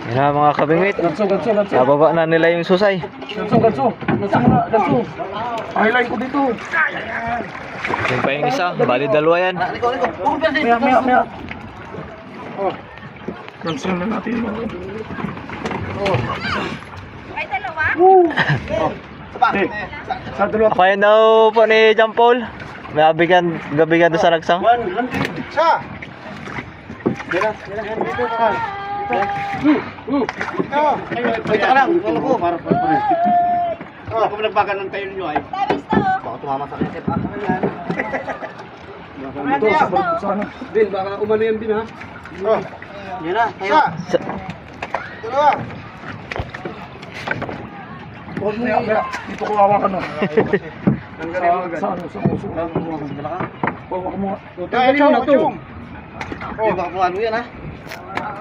Yan na mga kabingwit. Nababa na nila yung susay. Ganso muna, ganso. Highlight ko dito. Yung pa yung isa, bali dalawa yan. Maya. Oh. Ganso na natin. Ay, dalawa? Sa dalawa. Ako yan daw po ni John Paul. May gabigan doon sa nagsang. 100. Sa. Dito ka. Dito ka lang. Wala ko para kung nagbagan ng tayo ninyo ay Tabis to. baka tumama sa akin. Ito sana. Din baka umano yan din ha. Yan na, tayo. Dalawa. Huwag mo yan. Dito ko hawakan no. Sa muso. Hawakan mo. Tanggalin mo na to. Baka puano yan ha.